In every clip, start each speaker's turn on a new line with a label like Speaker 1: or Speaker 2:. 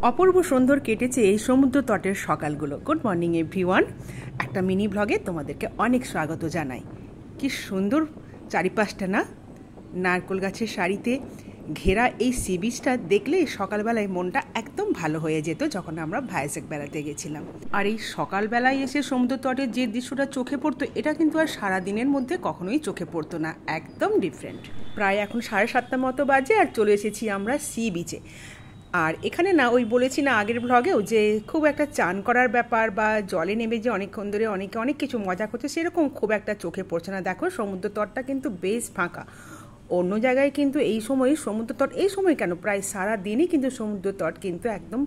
Speaker 1: অপূর্ব সুন্দর কেটেছে এই সমুদ্র তটের সকালগুলো। গুড মর্নিং এভরিওয়ান, একটা মিনি ব্লগে তোমাদেরকে অনেক স্বাগত জানাই। কি সুন্দর চারিপাশটা না, নারকেল গাছের সারিতে ঘেরা এই সি বিচটা দেখলে সকালবেলায় মনটা একদম ভালো হয়ে যেত যখন আমরা ভাইজ্যাক বেড়াতে গেছিলাম। আর এই সকালবেলায় এসে সমুদ্র তটের যে দৃশ্যটা চোখে পড়তো, এটা কিন্তু আর সারাদিনের মধ্যে কখনোই চোখে পড়তো না, একদম ডিফারেন্ট। প্রায় এখন 7:30 মতো বাজে আর চলে এসেছি আমরা সি বিচে। আর এখানে না ওই বলেছি না আগের ব্লগেও যে খুব একটা চান করার ব্যাপার বা জলে নেমে যে অনেকক্ষণ ধরে অনেক কিছু মজা করছে সেরকম খুব একটা চোখে পড়ছে না। দেখো সমুদ্র তটটা কিন্তু বেশ ফাঁকা। অন্য জায়গায় কিন্তু এই সময় সমুদ্র তট, এই সময় কেন প্রায় সারা দিনই কিন্তু সমুদ্র তট কিন্তু একদম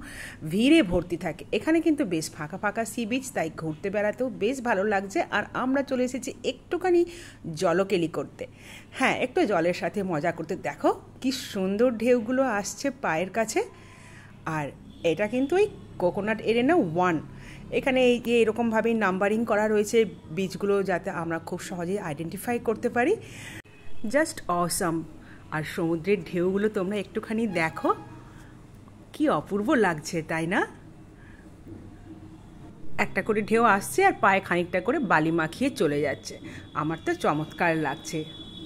Speaker 1: ভিড়ে ভর্তি থাকে। এখানে কিন্তু বেশ ফাঁকা ফাঁকা সি বিচ, তাই ঘুরতে বেড়াতেও বেশ ভালো লাগছে। আর আমরা চলে এসেছি একটুখানি জলকেলি করতে, হ্যাঁ একটু জলের সাথে মজা করতে। দেখো কি সুন্দর ঢেউগুলো আসছে পায়ের কাছে। আর এটা কিন্তু ওই কোকোনাট এরিনা 1। এখানে এই যে এরকমভাবেই নাম্বারিং করা রয়েছে বিচগুলো, যাতে আমরা খুব সহজেই আইডেন্টিফাই করতে পারি। Just awesome. আর সমুদ্রের ঢেউগুলো তোমরা একটুখানি দেখো, কি অপূর্ব লাগছে তাই না? একটা করে ঢেউ আসছে আর পায়ে খানিকটা করে বালি মাখিয়ে চলে যাচ্ছে। আমার তো চমৎকার লাগছে।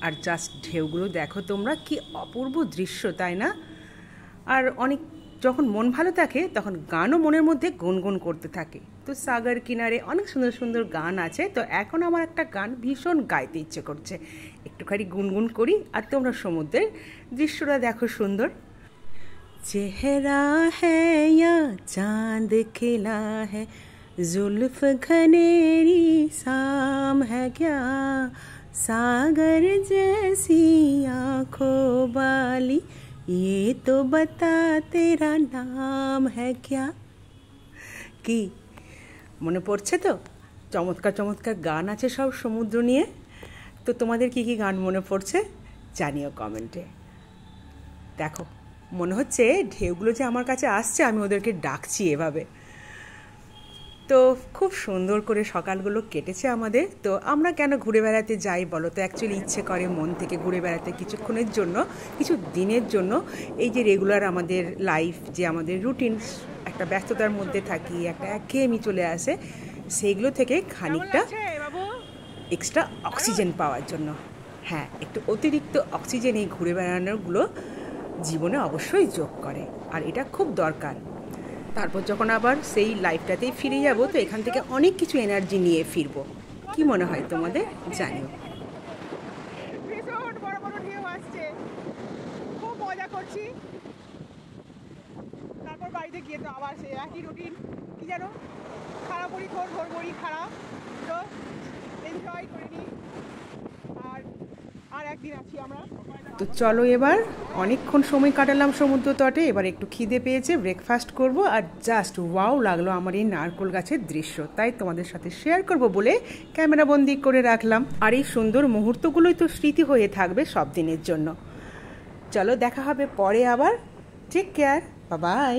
Speaker 1: আর জাস্ট ঢেউগুলো দেখো তোমরা, কি অপূর্ব দৃশ্য তাই না? আর অনেক যখন মন ভালো থাকে তখন গানও মনের মধ্যে গুনগুন করতে থাকে। তো সাগর কিনারে অনেক সুন্দর সুন্দর গান আছে, তো এখন আমার একটা গান ভীষণ গাইতে ইচ্ছে করছে, একটুখানি গুনগুন করি। আর তোমরা সমুদ্রের দৃশ্যটা দেখো সুন্দর। চেহারা হ্যাঁ ইয়া চাঁদ খিলা হ্যাঁ, जुल्फ घनेरी शाम है क्या, सागर जैसी आँखों वाली, ये तो बता तेरा नाम है क्या। কি মনে পড়ছে তো? চমৎকার চমৎকার গান আছে সব সমুদ্র নিয়ে। তো তোমাদের কি কি গান মনে পড়ছে জানিও কমেন্টে। দেখো মনে হচ্ছে ঢেউগুলো যে আমার কাছে আসছে, আমি ওদেরকে ডাকছি এভাবে। তো খুব সুন্দর করে সকালগুলো কেটেছে আমাদের। তো আমরা কেন ঘুরে বেড়াতে যাই বলো তো? অ্যাকচুয়ালি ইচ্ছে করে মন থেকে ঘুরে বেড়াতে কিছুক্ষণের জন্য, কিছু দিনের জন্য। এই যে রেগুলার আমাদের লাইফ, যে আমাদের রুটিন, একটা ব্যস্ততার মধ্যে থাকি, একটা একঘেয়েমি চলে আসে, সেইগুলো থেকে খানিকটা এক্সট্রা অক্সিজেন পাওয়ার জন্য। হ্যাঁ, একটু অতিরিক্ত অক্সিজেন এই ঘুরে বেড়ানোগুলো জীবনে অবশ্যই যোগ করে, আর এটা খুব দরকার। তারপর যখন আবার সেই লাইফটাতেই ফিরে যাব, তো এখান থেকে অনেক কিছু এনার্জি নিয়ে ফিরবো। কি মনে হয় তোমাদের জানিও।
Speaker 2: বড় বড় ঢেউ আসছে, খুব মজা করছি। তারপর বাড়িতে গিয়ে তো আবার সেই একই রুটিন, কি জানো, খারাপ করি ঘোর করি খারাপ, তো এনজয় করে নিই। আর একদিন আছি আমরা।
Speaker 1: তো চলো এবার অনেকক্ষণ সময় কাটালাম সমুদ্র তটে, এবার একটু খিদে পেয়েছে, ব্রেকফাস্ট করব। আর জাস্ট ওয়াও লাগলো আমার এই নারকেল গাছের দৃশ্য, তাই তোমাদের সাথে শেয়ার করব বলে ক্যামেরা বন্দি করে রাখলাম। আর এই সুন্দর মুহূর্তগুলোই তো স্মৃতি হয়ে থাকবে সব দিনের জন্য। চলো দেখা হবে পরে আবার। Take care, bye by.